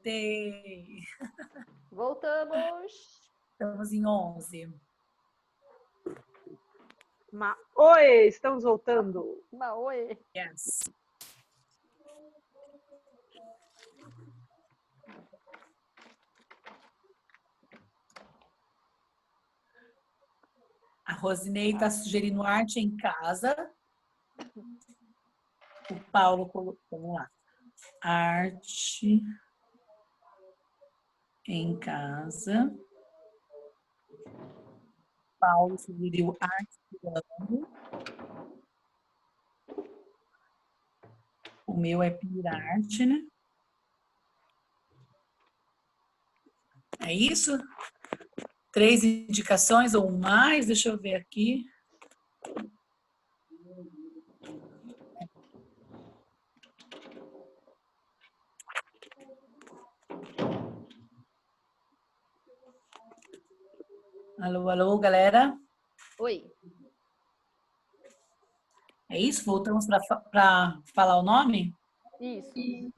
Voltei. Voltamos. Estamos em 11. Oi, estamos voltando. Oi. Yes. A Rosinei está sugerindo arte em casa. O Paulo colocou, vamos lá. Arte em casa. Paulo sugeriu arte pirando. O meu é pirarte, né? É isso? 3 indicações ou mais? Deixa eu ver aqui. Alô, alô, galera? Oi. É isso? Voltamos para falar o nome? Isso.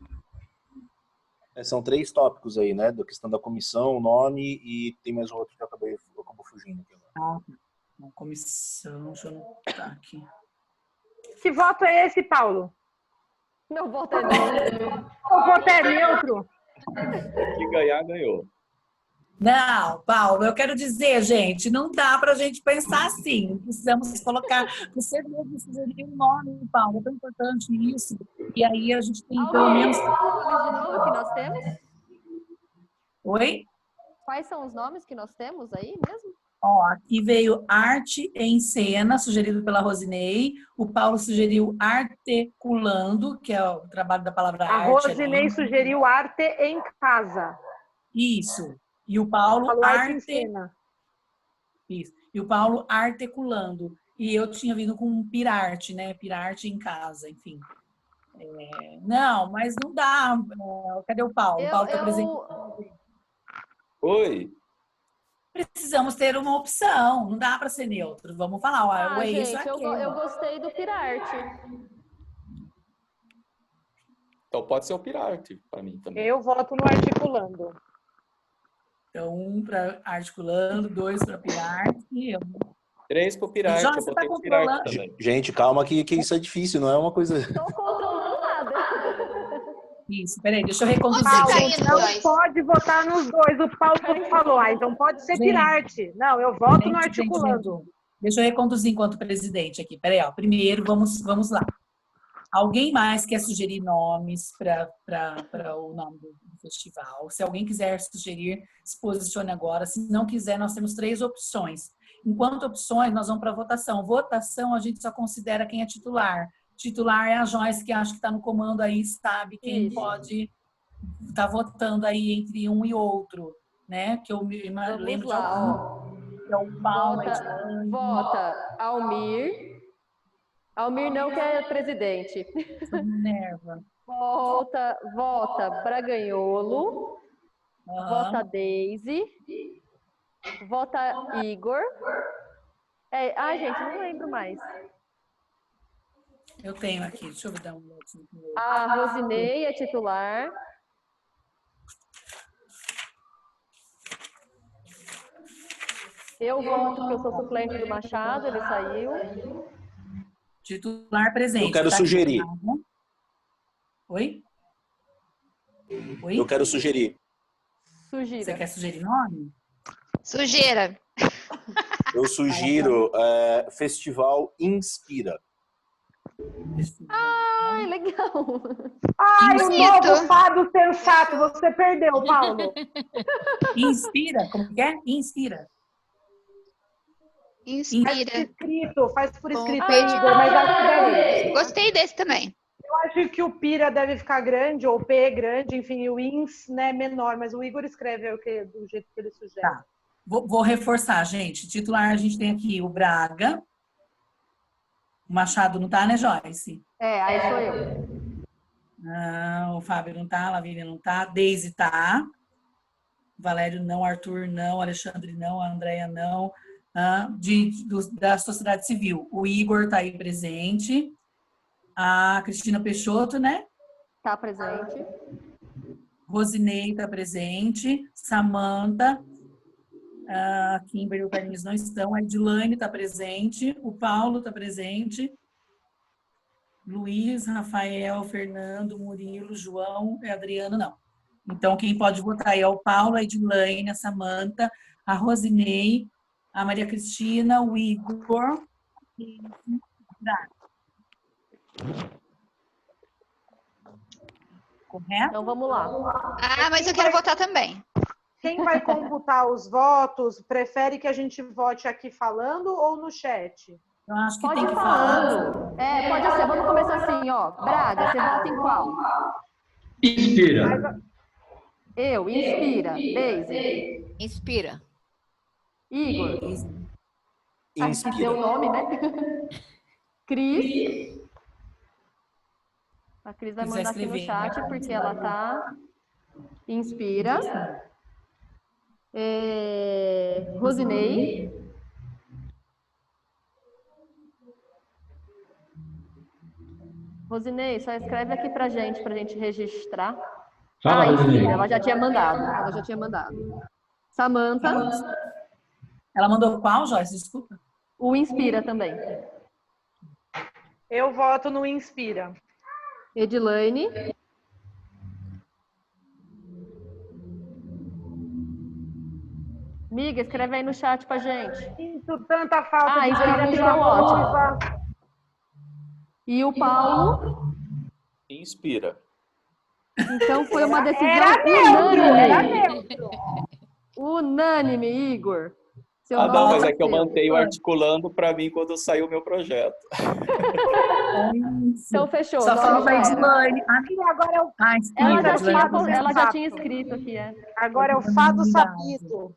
São 3 tópicos aí, né? Da questão da comissão, o nome e tem mais outro que eu acabou fugindo aqui agora. Uma comissão, deixa eu anotar aqui. Que voto é esse, Paulo? Meu voto é neutro. O voto é neutro. Que ganhar, ganhou. Não, Paulo, eu quero dizer, gente, não dá para a gente pensar assim. Precisamos colocar. Você mesmo sugerir um nome, Paulo, é tão importante isso. E aí a gente tem pelo menos. Quais de novo que nós temos? Oi? Quais são os nomes que nós temos aí mesmo? Ó, aqui veio arte em cena, sugerido pela Rosinei. O Paulo sugeriu articulando, que é o trabalho da palavra A arte. Rosinei sugeriu arte em casa. Isso. E o Paulo Falou arte em cena. Isso. E o Paulo articulando. E eu tinha vindo com pirarte, né? Pirarte em casa, enfim. Não, mas não dá. Cadê o Paulo? O Paulo está presente. Oi. Precisamos ter uma opção. Não dá para ser neutro. Vamos falar. Ah, isso gente, aqui. eu gostei do pirarte. Então pode ser o pirarte para mim também. Eu voto no articulando. Então, 1 para articulando, 2 para pirarte. 3 para o pirarte. João, Eu você botei tá o pirarte controlando? também. Gente, calma que isso é difícil, não é uma coisa... Estou controlando nada. Isso, peraí, deixa eu reconduzir. Paulo, não pode votar nos dois. O Paulo falou, então pode ser pirarte. Não, eu voto no articulando. Gente. Deixa eu reconduzir enquanto presidente aqui. Peraí, ó. Primeiro, vamos lá. Alguém mais quer sugerir nomes para o nome do festival? Se alguém quiser sugerir, se posicione agora. Se não quiser, nós temos 3 opções. Enquanto opções, nós vamos para votação. Votação, a gente só considera quem é titular. Titular é a Joyce, que acho que está no comando aí, sabe quem pode estar votando aí entre um e outro, né? Que eu me lembro de algum. Que é o Paulo. Vota Almir. Almir não quer presidente. Minerva. Vota Braganholo. Vota Daisy. Vota Igor. Gente, não lembro mais. Eu tenho aqui, deixa eu dar um outro. A Rosinei é titular. Eu voto porque eu sou suplente do Machado, ele saiu. Titular presente. Eu quero sugerir. Oi? Oi? Eu quero sugerir. Sugira. Você quer sugerir nome? Sujeira. Eu sugiro Festival Inspira. Ai, legal. Ai, o novo fado sensato. Você perdeu, Paulo. Inspira. Como que é? Inspira. Faz por escrito, Igor, mas acho que deve... Gostei desse também. Eu acho que o Pira deve ficar grande, ou o P é grande, enfim, o Ins, né, menor, mas o Igor escreve do jeito que ele sugere. Tá. Vou reforçar, gente. Titular, a gente tem aqui o Braga. O Machado não tá, né, Joyce? Aí sou eu. Não, o Fábio não tá, a Lavínia não tá, Deise tá. Valério não, Arthur não, Alexandre não, a Andréia não. Da sociedade civil. O Igor tá aí presente. A Cristina Peixoto, né? Tá presente. Rosinei está presente. Samanta. A Kimberly e o Carlinhos não estão. A Edilane está presente. O Paulo está presente. Luiz, Rafael, Fernando, Murilo, João e Adriano não. Então, quem pode votar aí é o Paulo, a Edilane, a Samanta, a Rosinei, a Maria Cristina, o Igor e o Braga. Correto? Então vamos lá. Ah, mas eu quero votar também. Quem vai computar os votos, prefere que a gente vote aqui falando ou no chat? Eu acho que Pode tem ir que falar. falando. Pode ser. Vamos começar assim, ó. Braga, você vota em qual? Inspira. Eu, inspira. Daisy. Inspira. Igor. Inspira. Deu o nome, né? Cris. A Cris vai Quiser mandar aqui no escrever, chat, né? porque ela tá... Inspira. Rosinei. Rosinei, só escreve aqui pra gente registrar. Fala, Rosinei. Inspira, ela já tinha mandado. Samanta. Ela mandou qual, Joyce? Desculpa. O Inspira também. Eu voto no Inspira. Edilane. Miga, escreve aí no chat pra gente. Sinto tanta falta de Inspira gente ficou ótimo. nova. E o Paulo. Inspira. Então foi uma decisão Era unânime. neutro. Unânime, Igor. Seu Ah, não, nome mas é que eu seu. mantenho articulando para mim quando saiu o meu projeto. Então fechou. Só nome falta a já era. Edilane. E agora é o, Ela já tinha escrito aqui, agora é o fado sabido.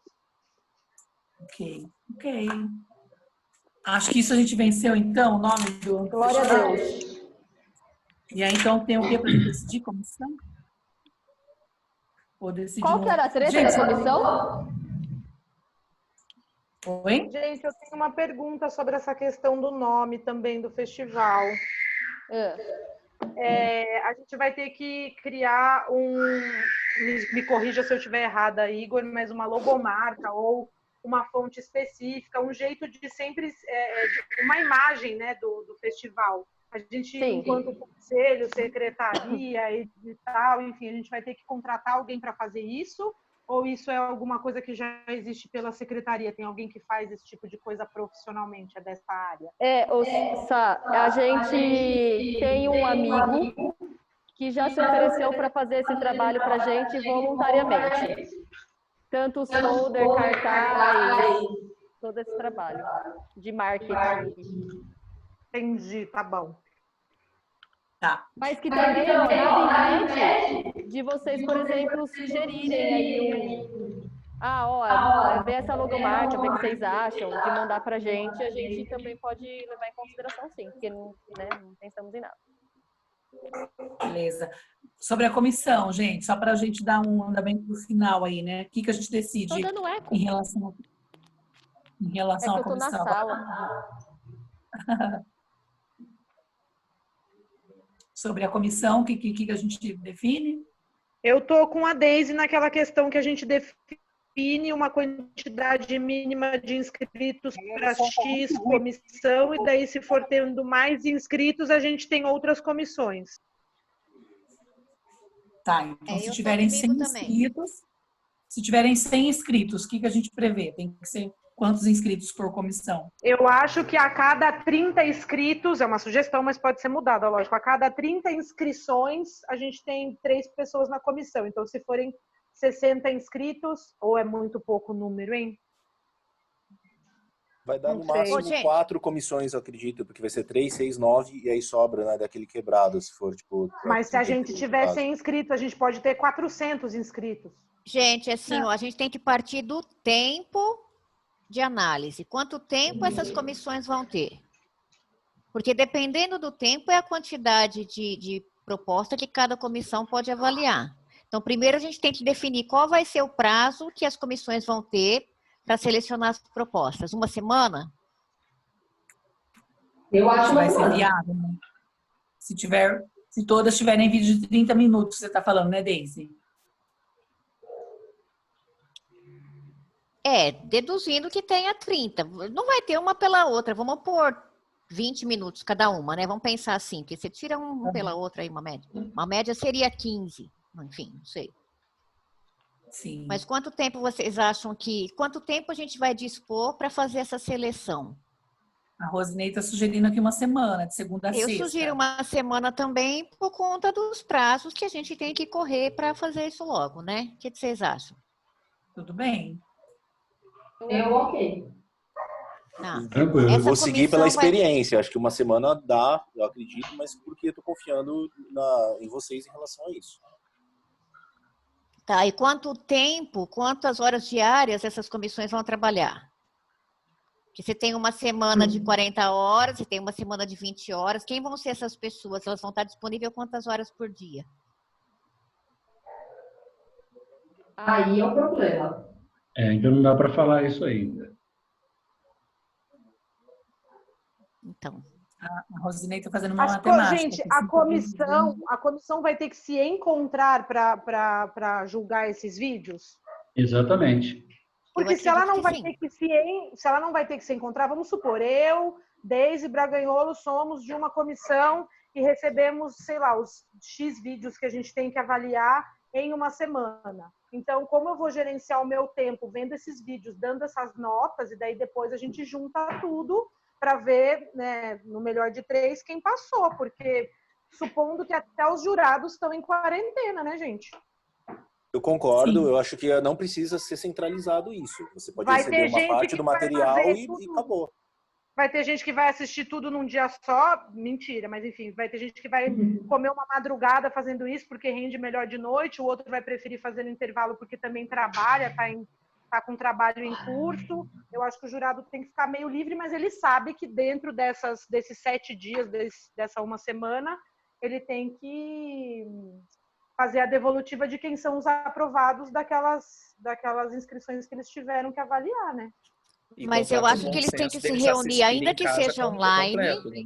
Ok. Acho que isso a gente venceu, então, o nome do Glória a festival. Deus. E aí, então, tem o que para decidir comissão? Ou decidir Qual que era a treta da comissão? Oi? Gente, eu tenho uma pergunta sobre essa questão do nome também do festival. A gente vai ter que criar me corrija se eu estiver errada, Igor, mas uma logomarca ou uma fonte específica, um jeito de sempre, uma imagem, né, do festival. A gente, Sim. enquanto conselho, secretaria e tal, enfim, a gente vai ter que contratar alguém para fazer isso? Ou isso é alguma coisa que já existe pela secretaria? Tem alguém que faz esse tipo de coisa profissionalmente, é dessa área? A gente tem um amigo que já se ofereceu para fazer esse trabalho para a gente voluntariamente. Tanto os folder, cartaz, todo esse trabalho de marketing. Entendi, tá bom. Tá. Mas que também é nada impede de vocês, por exemplo, sugerirem aí vê essa logomarca, vê o que vocês acham, de mandar pra gente, a gente também pode levar em consideração sim, porque não pensamos em nada. Beleza. Sobre a comissão, gente, só para a gente dar um andamento no final aí, né? O que a gente decide Tô dando eco. em relação à Eu tô na comissão? sala. Sobre a comissão, o que a gente define? Eu tô com a Daisy naquela questão que a gente define uma quantidade mínima de inscritos para X comissão, e daí, se for tendo mais inscritos, a gente tem outras comissões. Tá, então Eu tô comigo também. se tiverem 100 inscritos, o que a gente prevê? Tem que ser quantos inscritos por comissão? Eu acho que a cada 30 inscritos, é uma sugestão, mas pode ser mudada, lógico. A cada 30 inscrições, a gente tem 3 pessoas na comissão. Então, se forem 60 inscritos, ou é muito pouco número, hein? Vai dar Não no máximo sei. 4 comissões, eu acredito, porque vai ser 3, 6, 9 e aí sobra, né, daquele quebrado, se for, tipo... Mas se a gente tiver 100 inscritos, a gente pode ter 400 inscritos. Gente, assim, ó, a gente tem que partir do tempo de análise. Quanto tempo essas comissões vão ter? Porque dependendo do tempo é a quantidade de proposta que cada comissão pode avaliar. Então, primeiro a gente tem que definir qual vai ser o prazo que as comissões vão ter para selecionar as propostas. 1 semana? Eu acho que vai ser viável, né? Se todas tiverem vídeo de 30 minutos, você está falando, né, Daisy? Deduzindo que tenha 30. Não vai ter uma pela outra. Vamos pôr 20 minutos cada uma, né? Vamos pensar assim, que você tira um pela outra aí, uma média. Uma média seria 15. Enfim, não sei. Sim. Mas quanto tempo vocês acham que... Quanto tempo a gente vai dispor para fazer essa seleção? A Rosinei está sugerindo aqui uma semana, de segunda a Eu sexta. sugiro uma semana também por conta dos prazos que a gente tem que correr para fazer isso logo, né? O que vocês acham? Tudo bem. Ok. Tá. Tranquilo. Essa Vou seguir pela comissão vai- experiência. Acho que uma semana dá, eu acredito, mas porque eu tô confiando em vocês em relação a isso. Tá, e quanto tempo, quantas horas diárias essas comissões vão trabalhar? Porque você tem uma semana de 40 horas, você tem uma semana de 20 horas. Quem vão ser essas pessoas? Elas vão estar disponíveis quantas horas por dia? Aí é o problema. Então não dá para falar isso ainda. Então, A Rosinei está fazendo uma As matemática. gente, aqui, a comissão vai ter que se encontrar para julgar esses vídeos? Exatamente. Porque eu se ela não acredito vai que sim. ter que se ela não vai ter que se encontrar, vamos supor, eu, Deise Braganholo, somos de uma comissão e recebemos, sei lá, os X vídeos que a gente tem que avaliar em uma semana. Então, como eu vou gerenciar o meu tempo vendo esses vídeos, dando essas notas, e daí depois a gente junta tudo para ver, né, no melhor de 3, quem passou, porque supondo que até os jurados estão em quarentena, né, gente? Eu concordo, Sim. eu acho que não precisa ser centralizado isso. Você pode Vai receber ter uma gente parte que do vai material fazer e tudo. acabou. Vai ter gente que vai assistir tudo num dia só, mentira, mas enfim, vai ter gente que vai comer uma madrugada fazendo isso porque rende melhor de noite, o outro vai preferir fazer no intervalo porque também trabalha, tá com trabalho em curso. Eu acho que o jurado tem que ficar meio livre, mas ele sabe que dentro desses 7 dias, dessa uma semana, ele tem que fazer a devolutiva de quem são os aprovados daquelas inscrições que eles tiveram que avaliar, né? E Mas eu contar com acho o que bom eles têm senso que se deles reunir, assistirem ainda em que casa seja online, completo, né?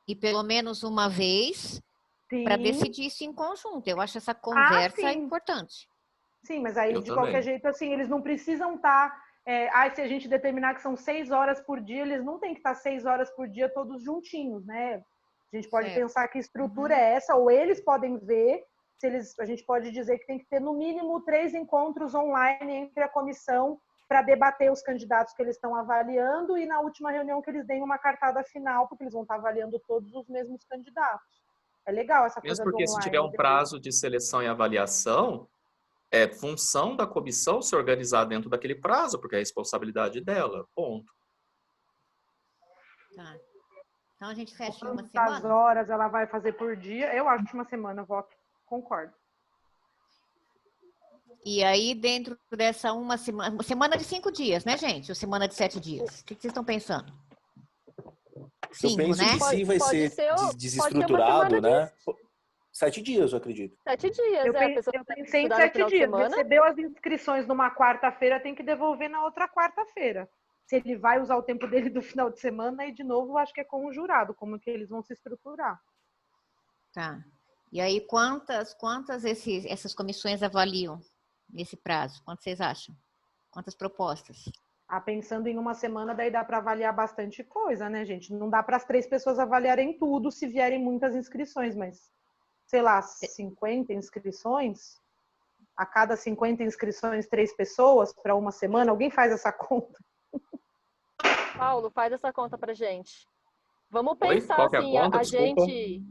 e pelo menos uma vez, Sim. para decidir isso em conjunto. Eu acho essa conversa sim. importante. Sim, mas aí, Eu de qualquer também. jeito, assim, eles não precisam estar... se a gente determinar que são 6 horas por dia, eles não têm que estar 6 horas por dia todos juntinhos, né? A gente pode Certo. pensar que estrutura é essa, ou eles podem ver, a gente pode dizer que tem que ter, no mínimo, 3 encontros online entre a comissão para debater os candidatos que eles estão avaliando e, na última reunião, que eles deem uma cartada final, porque eles vão estar avaliando todos os mesmos candidatos. É legal essa coisa Mesmo do porque se tiver online. um prazo de seleção e avaliação, é função da comissão se organizar dentro daquele prazo, porque é a responsabilidade dela. Ponto. Tá. Então a gente fecha em uma Quantas semana? horas ela vai fazer por dia? Eu acho uma semana, voto. Concordo. E aí, dentro dessa uma semana de 5 dias, né, gente? Ou semana de 7 dias? O que vocês estão pensando? Eu 5, penso né? que sim, vai Pode ser ser uma desestruturado, semana de né? 7 dias, eu acredito. 7 dias, Eu a pessoa pensei em estudar no 7 final de dias. semana. Recebeu as inscrições numa quarta-feira, tem que devolver na outra quarta-feira. Se ele vai usar o tempo dele do final de semana, aí de novo, eu acho que é com o jurado, como que eles vão se estruturar. Tá. E aí, quantas essas comissões avaliam nesse prazo? Quanto vocês acham? Quantas propostas? Pensando em uma semana, daí dá para avaliar bastante coisa, né, gente? Não dá para as 3 pessoas avaliarem tudo se vierem muitas inscrições, mas, sei lá, 50 inscrições? A cada 50 inscrições, 3 pessoas para uma semana? Alguém faz essa conta? Paulo, faz essa conta pra gente. Vamos Oi? pensar Qual que é a assim, conta? Desculpa. gente...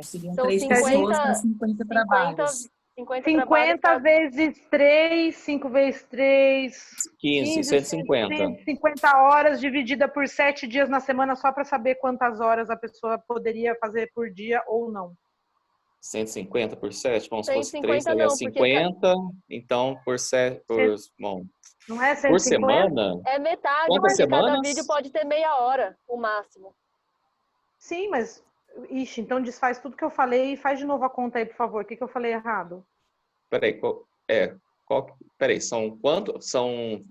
Seriam São 3 pessoas para 50 trabalhos. 50 vezes 3, 5 vezes 3, 15, 150. 150 horas dividida por 7 dias na semana, só para saber quantas horas a pessoa poderia fazer por dia ou não. 150 por 7, bom, se fosse 150 3, daria não, porque 50, então por 7, bom, Não é por 150? semana, é metade, quantas porque cada semanas? vídeo pode ter meia hora, o máximo. Sim, mas... Ixi, então desfaz tudo que eu falei e faz de novo a conta aí, por favor. O que eu falei errado? Peraí, peraí, são quanto?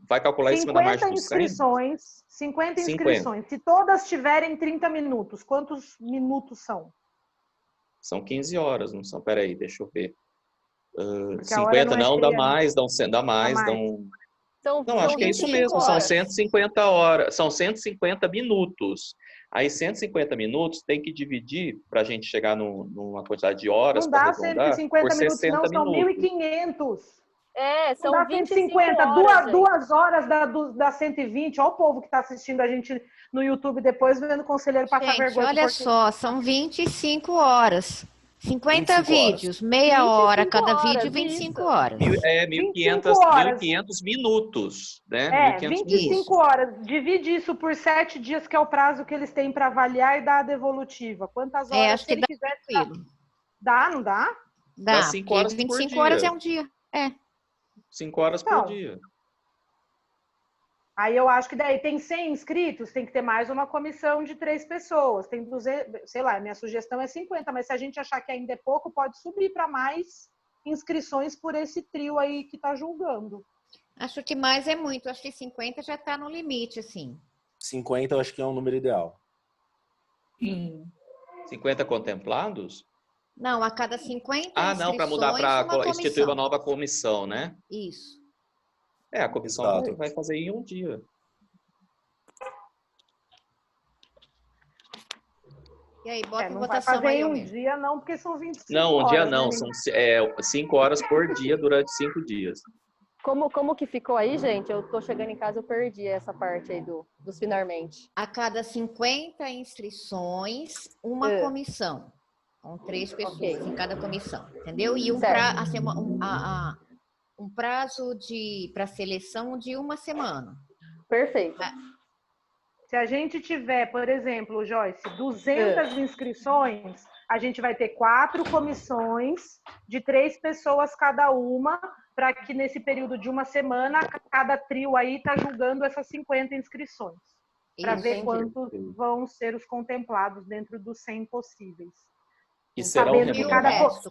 Vai calcular em cima da margem do 100? 50 inscrições. Se todas tiverem 30 minutos, quantos minutos são? São 15 horas, não são? Peraí, deixa eu ver. Porque a hora 50 não é não, dá cheia, né? mais, dá mais, Dá dá mais. um... São Não, acho que é isso 25 mesmo, são horas. 150 horas, são 150 minutos. Aí 150 minutos tem que dividir, para a gente chegar numa quantidade de horas Não para dá arredondar, por 150 minutos, não, 60 são minutos. 1.500. É, Não são dá 25 150, horas, gente. 2 horas dá 120. Olha o povo que está assistindo a gente no YouTube depois, vendo o conselheiro passar Gente, vergonha. olha só, são 25 horas. 50 25 horas. vídeos, meia hora 25 cada horas, vídeo, 25 isso. horas. 25 horas. 1.500 minutos, né? É, 1.500 minutos. 25 horas. Divide isso por 7 dias, que é o prazo que eles têm para avaliar e dar a devolutiva. Quantas horas, Acho se que ele dá quiser... tranquilo. Dá, não dá? Dá Dá, 5 porque horas por 25 horas dia. é um dia. É. 5 horas por Então, dia. aí eu acho que daí tem 100 inscritos, tem que ter mais uma comissão de 3 pessoas. Tem 200, sei lá, minha sugestão é 50, mas se a gente achar que ainda é pouco, pode subir para mais inscrições por esse trio aí que está julgando. Acho que mais é muito. Acho que 50 já está no limite, assim. 50 eu acho que é um número ideal. Sim. 50 contemplados? Não, a cada 50 Ah, não, para mudar, inscrições, uma para instituir uma comissão. nova comissão, né? Isso. É, a comissão Exato. vai fazer em um dia. E aí, bota em Não vai votação fazer aí, em um Almir. dia não, porque são 25 Não, um horas. dia não, né? são 5 horas por dia durante 5 dias. Como que ficou aí, gente? Eu tô chegando em casa, eu perdi essa parte aí dos finalmente. A cada 50 inscrições, uma comissão. Com 3 pessoas em cada comissão, entendeu? E Certo. um prazo para seleção de 1 semana. Perfeito. Se a gente tiver, por exemplo, Joyce, 200 inscrições, a gente vai ter 4 comissões de 3 pessoas cada uma, para que nesse período de 1 semana, cada trio aí está julgando essas 50 inscrições, para ver quantos vão ser os contemplados dentro dos 100 possíveis. E serão remunerados.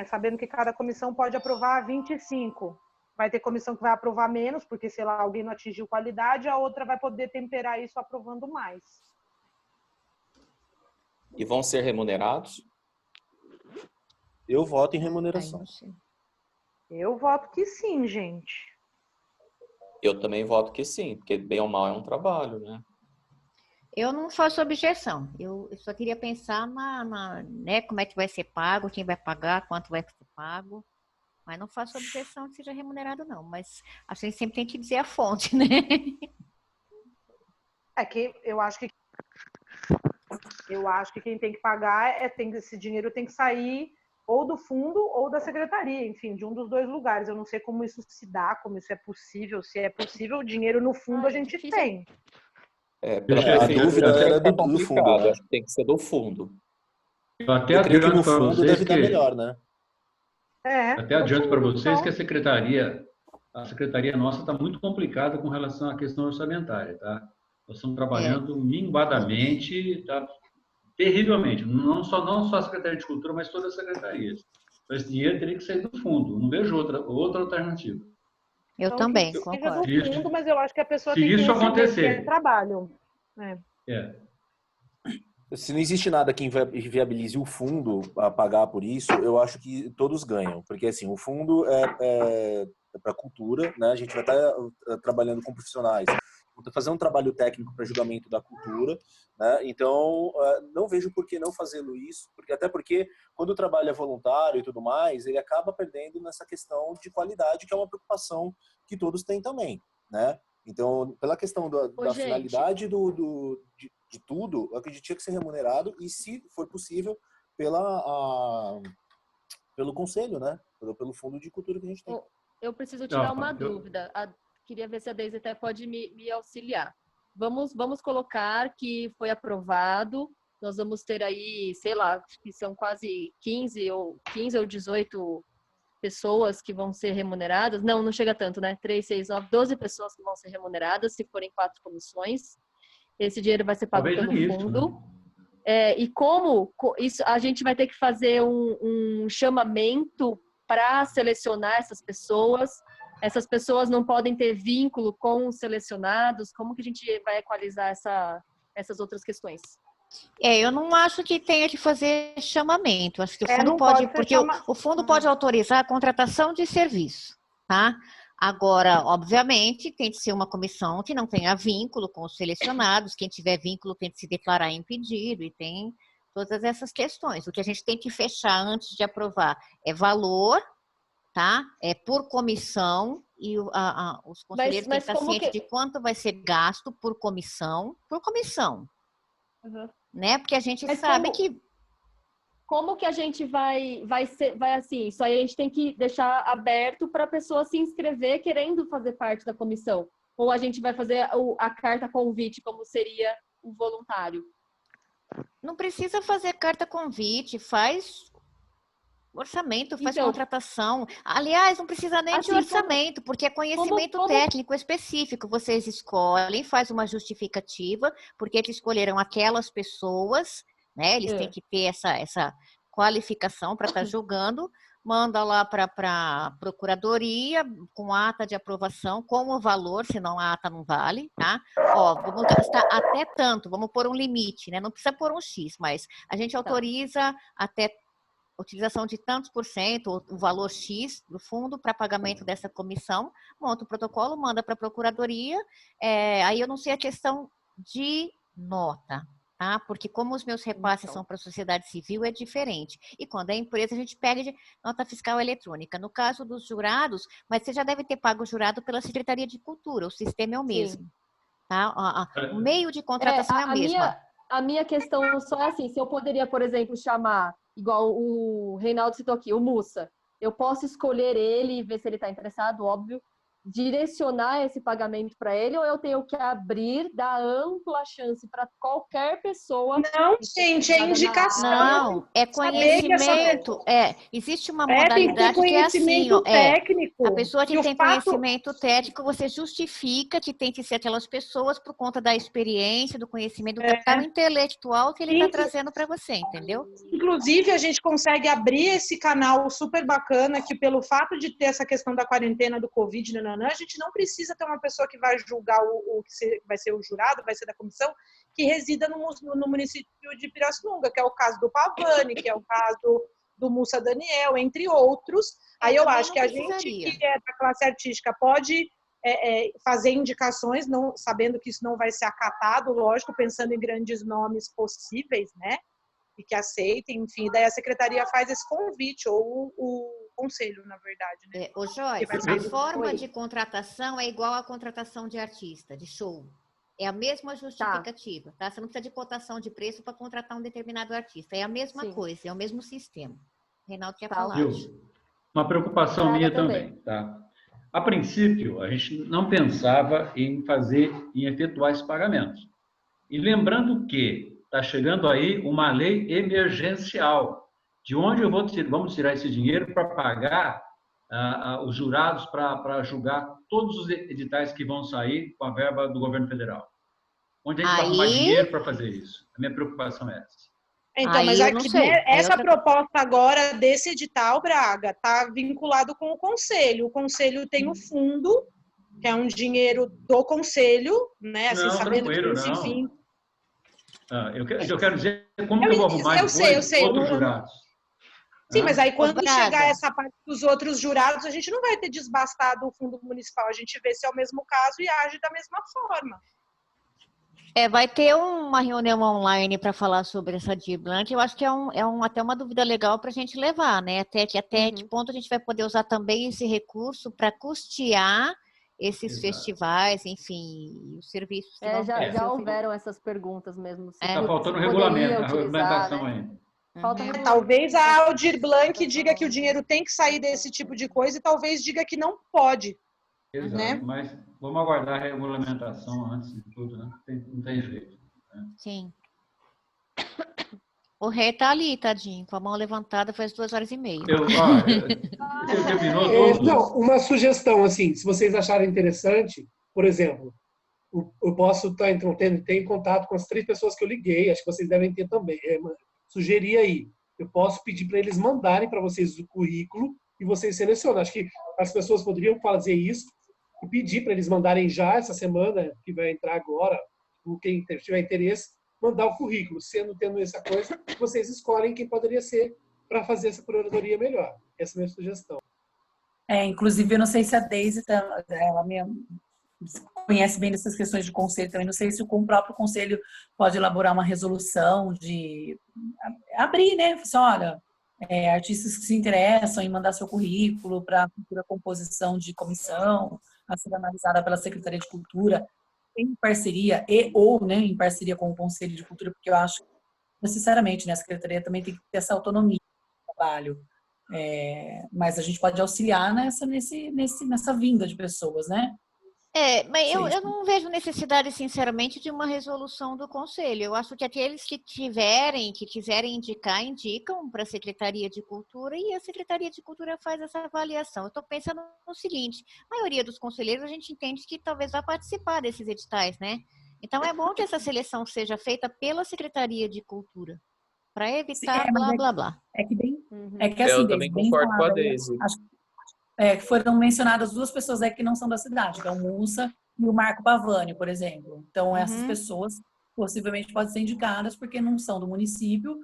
Sabendo que cada comissão pode aprovar 25. Vai ter comissão que vai aprovar menos, porque, sei lá, alguém não atingiu qualidade, a outra vai poder temperar isso aprovando mais. E vão ser remunerados? Eu voto em remuneração. Eu voto que sim, gente. Eu também voto que sim, porque bem ou mal é um trabalho, né? Eu não faço objeção. Eu só queria pensar né, como é que vai ser pago, quem vai pagar, quanto vai ser pago. Mas não faço objeção que seja remunerado, não. Mas a gente sempre tem que dizer a fonte, né? É que eu acho que quem tem que pagar esse dinheiro tem que sair ou do fundo ou da secretaria, enfim, de um dos 2 lugares. Eu não sei como isso se dá, como isso é possível. Se é possível, o dinheiro no fundo a gente tem. Pela a dúvida era do fundo, né? Acho que tem que ser do fundo. Eu até Eu creio que no adianto para fundo vocês deve dar que... melhor, né? Até adianto para vocês que então... a secretaria nossa está muito complicada com relação à questão orçamentária, tá? Nós estamos trabalhando minguadamente, tá? Terrivelmente. Não só a Secretaria de Cultura, mas todas as secretarias. Então, esse dinheiro teria que sair do fundo. Não vejo outra alternativa. Eu então, também, que concordo. seja do fundo, mas eu acho que a pessoa se tem que isso receber, acontecer, porque é trabalho. Se não existe nada que viabilize o fundo a pagar por isso, eu acho que todos ganham. Porque, assim, o fundo é para a cultura, né? A gente vai estar trabalhando com profissionais. Fazer um trabalho técnico para julgamento da cultura, né? Então, não vejo por que não fazê-lo isso, até porque quando o trabalho é voluntário e tudo mais, ele acaba perdendo nessa questão de qualidade, que é uma preocupação que todos têm também, né? Então, pela questão da finalidade de tudo, eu acredito que tinha que ser remunerado e, se for possível, pelo conselho, né? Pelo fundo de cultura que a gente tem. Eu preciso tirar uma dúvida. Queria ver se a Deise até pode me auxiliar. Vamos colocar que foi aprovado. Nós vamos ter aí, sei lá, que são quase 15 ou 18 pessoas que vão ser remuneradas. Não chega tanto, né? 3, 6, 9, 12 pessoas que vão ser remuneradas, se forem 4 comissões. Esse dinheiro vai ser pago pelo fundo. Né? E como isso, a gente vai ter que fazer um chamamento para selecionar essas pessoas. Essas pessoas não podem ter vínculo com os selecionados. Como que a gente vai equalizar essas outras questões? Eu não acho que tenha que fazer chamamento. Acho que o fundo não pode, pode ser porque o fundo pode autorizar a contratação de serviço, tá? Agora, obviamente, tem que ser uma comissão que não tenha vínculo com os selecionados. Quem tiver vínculo tem que se declarar impedido e tem todas essas questões. O que a gente tem que fechar antes de aprovar é valor, tá? É por comissão e os conselheiros têm que estar cientes de quanto vai ser gasto por comissão, Uhum. né? Porque a gente sabe que como que a gente vai assim, isso aí a gente tem que deixar aberto para a pessoa se inscrever querendo fazer parte da comissão. Ou a gente vai fazer a carta convite, como seria o voluntário? não precisa fazer carta convite, faz orçamento, faz contratação. Aliás, não precisa nem de orçamento, porque é conhecimento técnico específico. Vocês escolhem, faz uma justificativa, porque eles escolheram aquelas pessoas, né? Eles têm que ter essa qualificação para estar julgando, manda lá para a procuradoria com ata de aprovação, com o valor, senão a ata não vale, tá? Ó, vamos gastar até tanto, vamos pôr um limite, né? Não precisa pôr um X, mas a gente autoriza até utilização de tantos por cento, o valor X do fundo para pagamento dessa comissão, monta o protocolo, manda para a procuradoria, aí eu não sei a questão de nota, tá? Porque como os meus repasses são para a sociedade civil, é diferente. E quando é empresa, a gente pega de nota fiscal eletrônica. No caso dos jurados, mas você já deve ter pago o jurado pela Secretaria de Cultura, o sistema é o mesmo. Tá? O meio de contratação é o mesmo. A minha questão só é assim, se eu poderia, por exemplo, chamar, igual o Reinaldo citou aqui, o Mussa, eu posso escolher ele e ver se ele está interessado, óbvio, direcionar esse pagamento para ele, ou eu tenho que abrir, dar ampla chance para qualquer pessoa? Não, gente, é indicação. Não, é conhecimento. Existe uma modalidade que é assim, técnico. A pessoa que tem conhecimento técnico, você justifica que tem que ser aquelas pessoas por conta da experiência, do conhecimento, do capital intelectual que ele está trazendo para você, entendeu? Inclusive, a gente consegue abrir esse canal super bacana que, pelo fato de ter essa questão da quarentena, do Covid, a gente não precisa ter uma pessoa que vai julgar o que vai ser o jurado, vai ser da comissão, que resida no município de Pirassununga, que é o caso do Pavani, que é o caso do Mussa Daniel, entre outros. Aí eu acho que a gente que é da classe artística pode fazer indicações, não, sabendo que isso não vai ser acatado, lógico, pensando em grandes nomes possíveis, né? E que aceitem, enfim, daí a secretaria faz esse convite, ou o conselho, na verdade, né? Ô, Joyce, a forma de contratação é igual à contratação de artista, de show. É a mesma justificativa, tá? Você não precisa de cotação de preço para contratar um determinado artista. É a mesma coisa, é o mesmo sistema. Reinaldo quer falar. Uma preocupação minha também, tá? A princípio, a gente não pensava em efetuar esses pagamentos. E lembrando que está chegando aí uma lei emergencial, de onde vamos tirar esse dinheiro para pagar os jurados para julgar todos os editais que vão sair com a verba do governo federal. Onde a gente vai arrumar dinheiro para fazer isso? A minha preocupação é essa. Então, mas aqui, essa proposta agora desse edital, Braga, está vinculado com o Conselho. O Conselho tem o fundo, que é um dinheiro do Conselho, né? Assim, não, sabendo tranquilo, que esse fim... eu quero dizer como que eu vou arrumar outros jurados. Sim, mas aí quando chegar essa parte dos outros jurados, a gente não vai ter desbastado o fundo municipal, a gente vê se é o mesmo caso e age da mesma forma. Vai ter uma reunião online para falar sobre essa Dir Blanc. Eu acho que até uma dúvida legal para a gente levar, né? Até que ponto a gente vai poder usar também esse recurso para custear esses festivais, enfim, os serviços que vão ter. Já houveram essas perguntas mesmo. Está faltando regulamento, a regulamentação ainda. Talvez a Aldir Blanc diga que o dinheiro tem que sair desse tipo de coisa e talvez diga que não pode. Exato, né? Mas vamos aguardar a regulamentação antes de tudo, né? Não tem jeito. Né? Sim. O rei tá ali, tadinho, com a mão levantada faz 2h30. Não, uma sugestão, assim, se vocês acharem interessante, por exemplo, eu posso estar ter em contato com as 3 pessoas que eu liguei, acho que vocês devem ter também. Sugerir aí, eu posso pedir para eles mandarem para vocês o currículo e vocês selecionam. Acho que as pessoas poderiam fazer isso e pedir para eles mandarem já essa semana, que vai entrar agora, quem tiver interesse, mandar o currículo. Tendo essa coisa, vocês escolhem quem poderia ser para fazer essa curadoria melhor. Essa é a minha sugestão. Inclusive, eu não sei se a Deise, ela conhece bem dessas questões de conselho também. Não sei se o próprio conselho pode elaborar uma resolução de abrir, né? Assim, olha, artistas que se interessam em mandar seu currículo para a futura composição de comissão a ser analisada pela Secretaria de Cultura, em parceria ou, né, em parceria com o Conselho de Cultura, porque eu acho que necessariamente, né, a Secretaria também tem que ter essa autonomia do trabalho. Mas a gente pode auxiliar nessa vinda de pessoas, né? Mas eu não vejo necessidade, sinceramente, de uma resolução do Conselho. Eu acho que aqueles que quiserem indicar, indicam para a Secretaria de Cultura e a Secretaria de Cultura faz essa avaliação. Eu estou pensando no seguinte, a maioria dos conselheiros a gente entende que talvez vá participar desses editais, né? Então, é bom que essa seleção seja feita pela Secretaria de Cultura, para evitar blá, blá. Eu também concordo com a Deise. Foram mencionadas 2 pessoas que não são da cidade, que é o Mussa e o Marco Pavani, por exemplo. Então, essas pessoas possivelmente podem ser indicadas porque não são do município,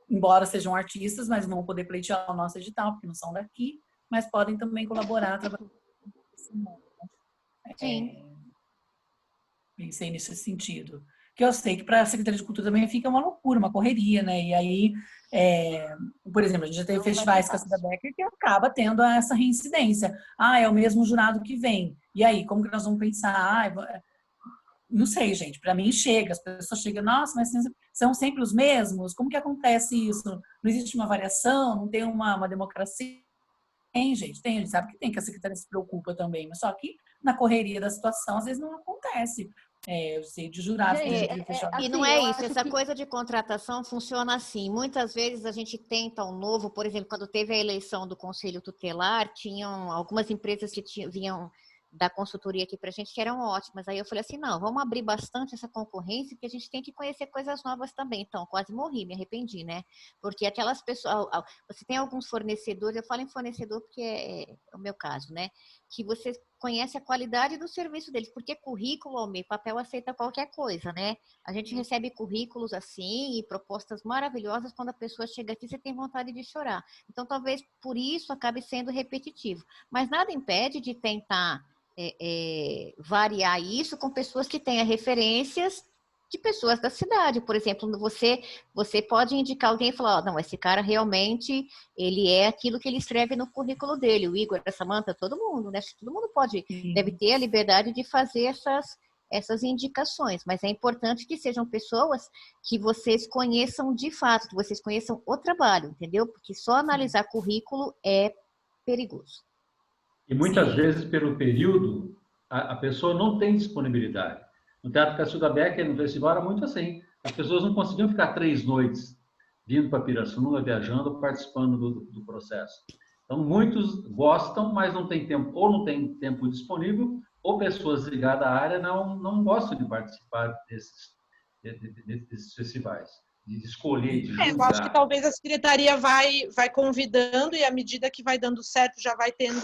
embora sejam artistas, mas não vão poder pleitear o nosso edital, porque não são daqui, mas podem também colaborar. Sim. Pensei nesse sentido. Que eu sei que para a Secretaria de Cultura também fica uma loucura, uma correria, né? E aí, por exemplo, a gente já teve festivais com a Cida Becker que acaba tendo essa reincidência. É o mesmo jurado que vem. E aí, como que nós vamos pensar? Não sei, gente. Para mim, chega. As pessoas chegam, nossa, mas são sempre os mesmos? Como que acontece isso? Não existe uma variação? Não tem uma democracia? Tem, gente. Tem. A gente sabe que tem, que a Secretaria se preocupa também. Mas só que na correria da situação, às vezes não acontece. Eu sei de jurados. E não é isso, essa coisa de contratação funciona assim. Muitas vezes a gente tenta um novo, por exemplo, quando teve a eleição do Conselho Tutelar, tinham algumas empresas que vinham da consultoria aqui para a gente que eram ótimas. Aí eu falei assim, não, vamos abrir bastante essa concorrência, porque a gente tem que conhecer coisas novas também. Então, quase morri, me arrependi, né? Porque aquelas pessoas, você tem alguns fornecedores, eu falo em fornecedor porque é o meu caso, né? Que você conhece a qualidade do serviço deles, porque currículo, Almir, papel aceita qualquer coisa, né? A gente recebe currículos assim e propostas maravilhosas, quando a pessoa chega aqui, você tem vontade de chorar. Então, talvez por isso acabe sendo repetitivo. Mas nada impede de tentar variar isso com pessoas que tenham referências de pessoas da cidade. Por exemplo, você pode indicar alguém e falar, não, esse cara realmente, ele é aquilo que ele escreve no currículo dele, o Igor, a Samanta, todo mundo, né? Todo mundo deve ter a liberdade de fazer essas indicações, mas é importante que sejam pessoas que vocês conheçam de fato, que vocês conheçam o trabalho, entendeu? Porque só analisar currículo é perigoso. E muitas vezes, pelo período, a pessoa não tem disponibilidade. No Teatro Cacilda Becker, no festival, era muito assim. As pessoas não conseguiam ficar 3 noites vindo para Pirassununga, viajando, participando do processo. Então, muitos gostam, mas não tem tempo, ou não tem tempo disponível, ou pessoas ligadas à área não gostam de participar desses festivais, de escolher, de julgar. Eu acho que talvez a secretaria vai convidando e à medida que vai dando certo já vai tendo...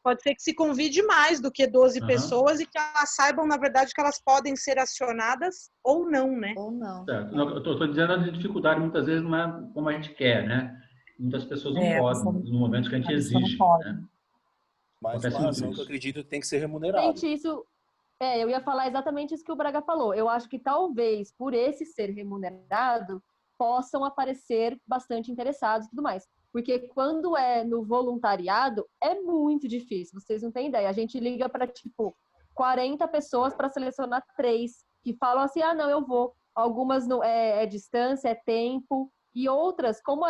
Pode ser que se convide mais do que 12 pessoas e que elas saibam, na verdade, que elas podem ser acionadas ou não, né? Ou não. Certo. Eu estou dizendo a dificuldade, muitas vezes, não é como a gente quer, né? Muitas pessoas não podem, no momento que a gente exige. Né? Mas uma ação que eu acredito que tem que ser remunerada. Gente, isso... eu ia falar exatamente isso que o Braga falou. Eu acho que talvez, por esse ser remunerado, possam aparecer bastante interessados e tudo mais. Porque quando é no voluntariado, é muito difícil. Vocês não têm ideia. A gente liga para, 40 pessoas para selecionar 3 que falam assim, não, eu vou. Algumas não, é distância, é tempo. E outras, como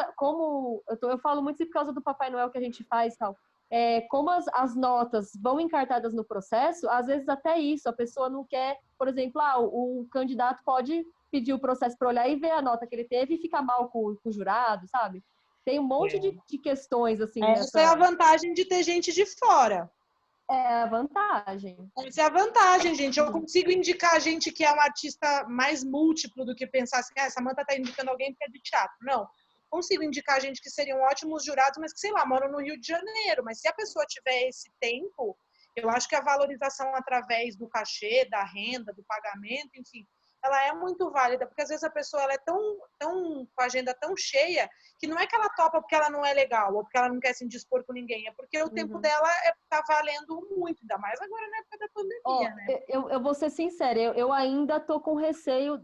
eu falo muito isso por causa do Papai Noel que a gente faz e tal. Como as notas vão encartadas no processo, às vezes até isso, a pessoa não quer, por exemplo, o candidato pode pedir o processo para olhar e ver a nota que ele teve e ficar mal com o jurado, sabe? Tem um monte de questões, assim. Essa é a vantagem de ter gente de fora. É a vantagem. Essa é a vantagem, gente. Eu consigo indicar gente que é um artista mais múltiplo do que pensar assim, essa Samanta está indicando alguém que é de teatro. Não. Consigo indicar gente que seriam ótimos jurados, mas que, sei lá, moram no Rio de Janeiro. Mas se a pessoa tiver esse tempo, eu acho que a valorização através do cachê, da renda, do pagamento, enfim, ela é muito válida, porque às vezes a pessoa ela é tão com a agenda tão cheia que não é que ela topa porque ela não é legal ou porque ela não quer se indispor com ninguém, é porque o tempo dela tá valendo muito, ainda mais agora na época da pandemia, né? Eu vou ser sincera, eu ainda tô com receio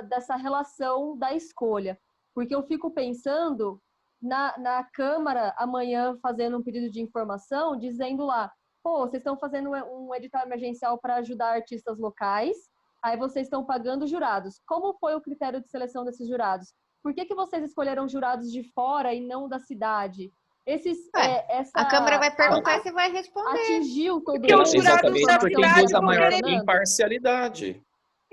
dessa relação da escolha, porque eu fico pensando na Câmara amanhã fazendo um pedido de informação, dizendo lá, pô, vocês estão fazendo um edital emergencial para ajudar artistas locais, aí vocês estão pagando jurados. Como foi o critério de seleção desses jurados? Por que vocês escolheram jurados de fora e não da cidade? A Câmara vai perguntar e você vai responder. Atingiu todo Porque os mundo. jurados da porque cidade induz a vão maior querer imparcialidade.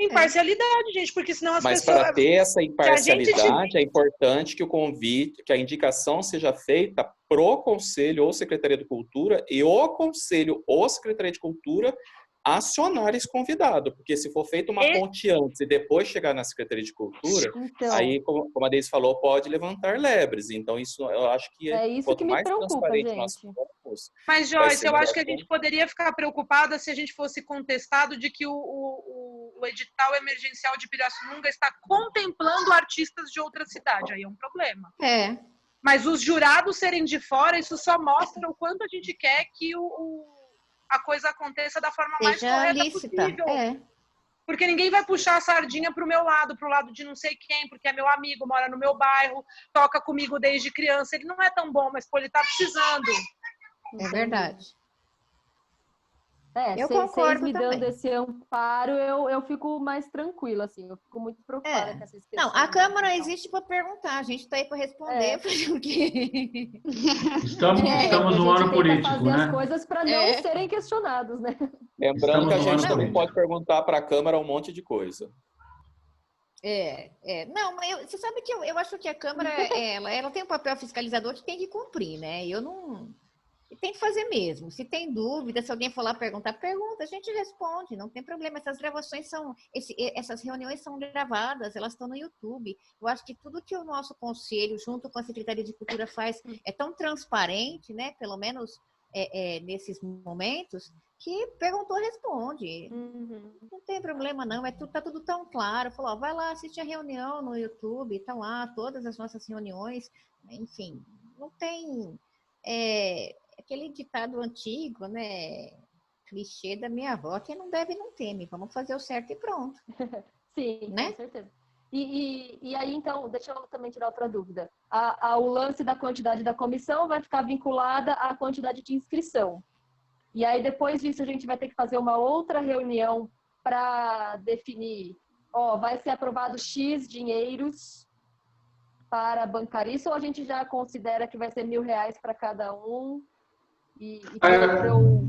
imparcialidade, gente, porque senão as Mas pessoas... para ter essa se a gente imparcialidade, é importante que o convite, que a indicação seja feita pro Conselho ou Secretaria de Cultura e o Conselho ou Secretaria de Cultura acionar esse convidado, porque se for feita uma ponte antes e depois chegar na Secretaria de Cultura, Então, aí, como a Deise falou, pode levantar lebres. Então, isso eu acho que isso quanto que me mais preocupa, transparente nós gente. formos, Mas, vai Joyce, ser eu acho melhor. que a gente poderia ficar preocupada se a gente fosse contestado de que o edital emergencial de Pirassununga está contemplando artistas de outra cidade. Aí é um problema. Mas os jurados serem de fora, isso só mostra o quanto a gente quer que a coisa aconteça da forma mais correta possível. Porque ninguém vai puxar a sardinha pro meu lado, pro lado de não sei quem, porque é meu amigo, mora no meu bairro, toca comigo desde criança. Ele não é tão bom, mas pô, ele tá precisando. É verdade. Eu concordo me dando esse amparo, eu fico mais tranquila, assim. Eu fico muito preocupada com essa questão. Não, a Câmara existe para perguntar, a gente está aí para responder. Porque... Estamos num ano político, fazer né? as coisas para não serem questionados, né? Lembrando que a gente também pode perguntar para a Câmara um monte de coisa. Não, mas você sabe que eu acho que a Câmara, ela tem um papel fiscalizador que tem que cumprir, né? Eu não... Tem que fazer mesmo. Se tem dúvida, se alguém for lá pergunta, a gente responde, não tem problema. Essas gravações essas reuniões são gravadas, elas estão no YouTube. Eu acho que tudo que o nosso conselho, junto com a Secretaria de Cultura, faz é tão transparente, né? Pelo menos nesses momentos, que perguntou, responde. Não tem problema, não. Tá tudo tão claro. Falou, vai lá, assiste a reunião no YouTube, estão lá todas as nossas reuniões. Enfim, não tem... aquele ditado antigo, né? Clichê da minha avó, quem não deve não teme. Vamos fazer o certo e pronto. Sim, né? Com certeza. E aí, então, deixa eu também tirar outra dúvida. O lance da quantidade da comissão vai ficar vinculada à quantidade de inscrição. E aí, depois disso, a gente vai ter que fazer uma outra reunião para definir, vai ser aprovado X dinheiros para bancar isso, ou a gente já considera que vai ser R$1.000 para cada um?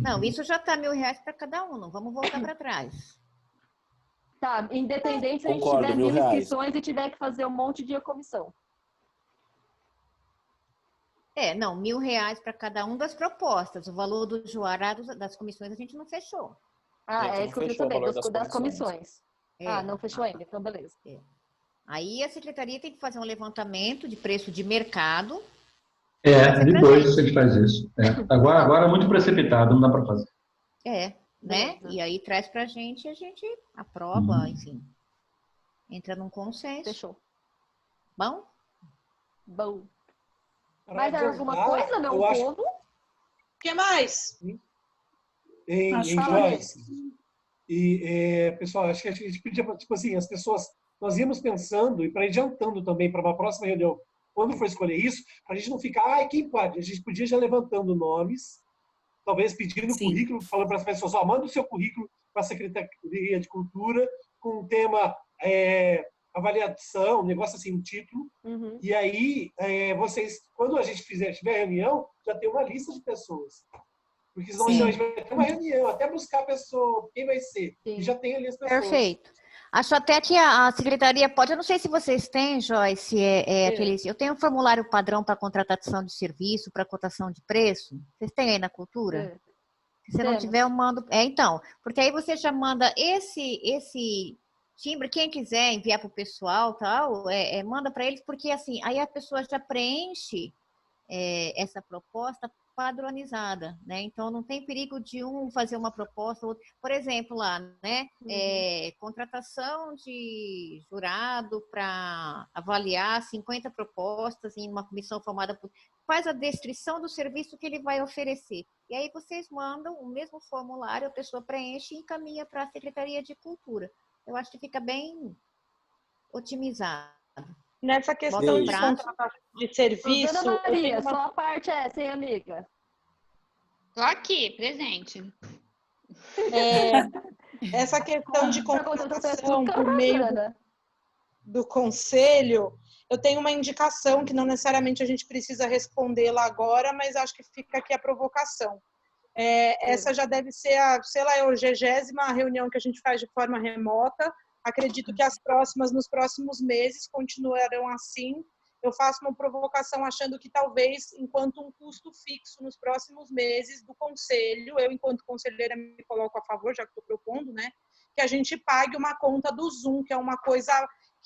Não, isso já está R$1.000 para cada um, não vamos voltar para trás. Tá, independente se a gente Concordo, tiver 1.000 R$1.000. inscrições e tiver que fazer um monte de comissão. Não, R$1.000 para cada um das propostas. O valor do jurado das comissões a gente não fechou. É isso que eu queria saber, das comissões. Não fechou ainda, então beleza. Aí a secretaria tem que fazer um levantamento de preço de mercado. Depois a gente faz isso. Agora é muito precipitado, não dá para fazer. Né? E aí traz para a gente aprova, enfim. Entra num consenso. Fechou. Bom? Bom. Mais alguma coisa, meu povo? O que mais? Em Joyce. Pessoal, acho que a gente podia, tipo assim, as pessoas... Nós íamos pensando, e para ir adiantando também para uma próxima reunião, quando for escolher isso, a gente não ficar, quem pode? A gente podia já levantando nomes, talvez pedindo currículo, falando para as pessoas, manda o seu currículo para a Secretaria de Cultura, com o tema avaliação, um negócio assim, um título. E aí, vocês, quando a gente tiver reunião, já tem uma lista de pessoas. Porque senão a gente vai ter uma reunião, até buscar a pessoa, quem vai ser. E já tem ali as pessoas. Perfeito. Acho até que a secretaria pode, eu não sei se vocês têm, Joyce, eu tenho um formulário padrão para contratação de serviço, para cotação de preço. Vocês têm aí na cultura? Se você não tiver, eu mando. Então, porque aí você já manda esse timbre, quem quiser enviar para o pessoal, tal, manda para eles, porque assim, aí a pessoa já preenche essa proposta padronizada, né? Então não tem perigo de um fazer uma proposta, outro. Por exemplo, lá, né? Contratação de jurado para avaliar 50 propostas em uma comissão formada por. Faz a descrição do serviço que ele vai oferecer. E aí vocês mandam o mesmo formulário, a pessoa preenche e encaminha para a Secretaria de Cultura. Eu acho que fica bem otimizado. Nessa questão de contratação de serviço... Dona Maria, sua parte é essa, hein, amiga? Tô aqui, presente. Essa questão de contratação por meio do conselho, eu tenho uma indicação que não necessariamente a gente precisa respondê-la agora, mas acho que fica aqui a provocação. Essa já deve ser a 60ª reunião que a gente faz de forma remota. Acredito que as próximas, nos próximos meses, continuarão assim. Eu faço uma provocação achando que talvez, enquanto um custo fixo nos próximos meses do conselho, eu, enquanto conselheira, me coloco a favor, já que estou propondo, né, que a gente pague uma conta do Zoom, que é uma coisa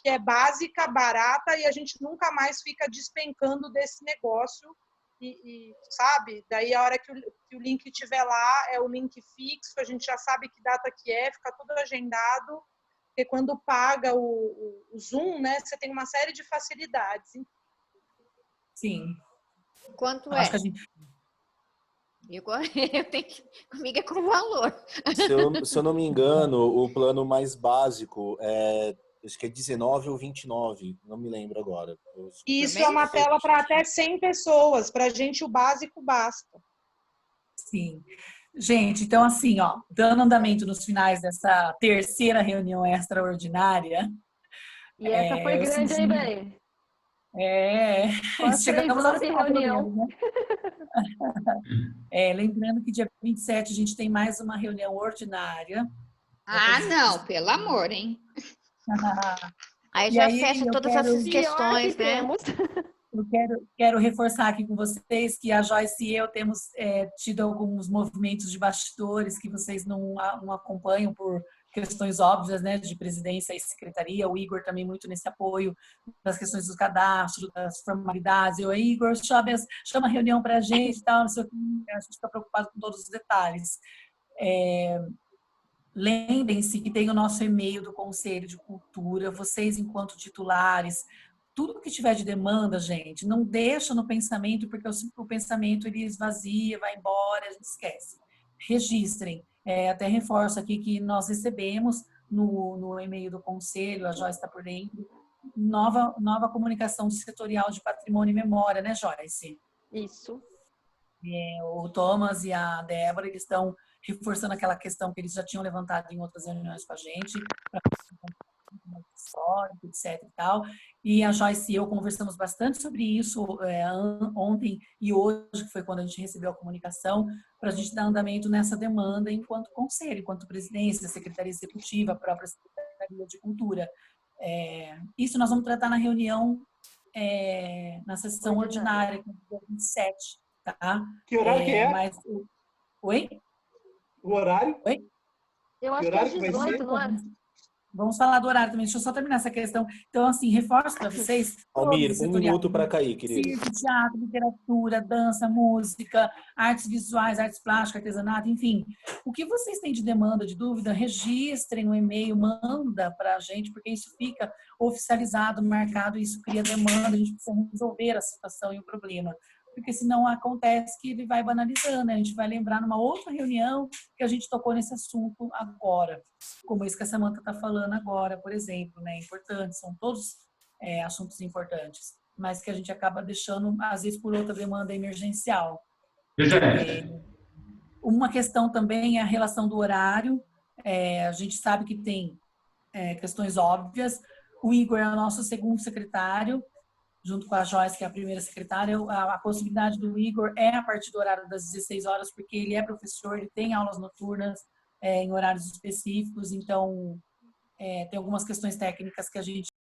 que é básica, barata, e a gente nunca mais fica despencando desse negócio. Sabe? Daí, a hora que o link estiver lá, é o link fixo, a gente já sabe que data que é, fica tudo agendado. Porque quando paga o Zoom, né, você tem uma série de facilidades. Sim. Quanto Acho que a gente... Eu tenho que... Comigo é com valor. Se eu não me engano, o plano mais básico acho que é 19 ou 29, não me lembro agora. Isso é uma tela para até 100 pessoas. Para a gente, o básico basta. Sim. Gente, então assim, ó, dando andamento nos finais dessa terceira reunião extraordinária. E essa foi grande, hein, bem? Chegamos ao de final, reunião. Menos, né? Lembrando que dia 27 a gente tem mais uma reunião ordinária. Não, pelo amor, hein? Aí já fecha todas essas questões, né? Eu quero reforçar aqui com vocês que a Joyce e eu temos tido alguns movimentos de bastidores que vocês não acompanham por questões óbvias, né, de presidência e secretaria. O Igor também muito nesse apoio das questões do cadastro, das formalidades. Igor, chama a reunião para a gente e tal, não sei o que. A gente está preocupado com todos os detalhes. Lembrem-se que tem o nosso e-mail do Conselho de Cultura. Vocês, enquanto titulares, tudo que tiver de demanda, gente, não deixa no pensamento, porque o pensamento ele esvazia, vai embora, a gente esquece. Registrem. Até reforço aqui que nós recebemos no e-mail do Conselho, a Joyce está por dentro, nova comunicação setorial de patrimônio e memória, né, Joyce? Isso. O Thomas e a Débora, eles estão reforçando aquela questão que eles já tinham levantado em outras reuniões com a gente, histórico, etc e tal. E a Joyce e eu conversamos bastante sobre isso ontem e hoje, que foi quando a gente recebeu a comunicação, para a gente dar andamento nessa demanda enquanto conselho, enquanto presidência, secretaria executiva, a própria Secretaria de Cultura. Isso nós vamos tratar na reunião, na sessão ordinária, que é dia 27, tá? Que horário que é? Oi? O horário? Oi? Eu acho que é às 18, não é? Vamos falar do horário também. Deixa eu só terminar essa questão. Então, assim, reforço para vocês. Almir, 1 minuto para cair, querido. Circo, teatro, literatura, dança, música, artes visuais, artes plásticas, artesanato, enfim. O que vocês têm de demanda, de dúvida, registrem no e-mail, manda para a gente, porque isso fica oficializado, marcado, e isso cria demanda, a gente precisa resolver a situação e o problema. Porque senão acontece que ele vai banalizando, né? A gente vai lembrar numa outra reunião que a gente tocou nesse assunto agora, como isso que a Samantha está falando agora, por exemplo, né? Importante, são todos assuntos importantes, mas que a gente acaba deixando, às vezes, por outra demanda emergencial. Uma questão também é a relação do horário. A gente sabe que tem questões óbvias. O Igor é o nosso segundo secretário, junto com a Joyce, que é a primeira secretária. A possibilidade do Igor é a partir do horário das 16 horas, porque ele é professor, ele tem aulas noturnas em horários específicos, então tem algumas questões técnicas que a gente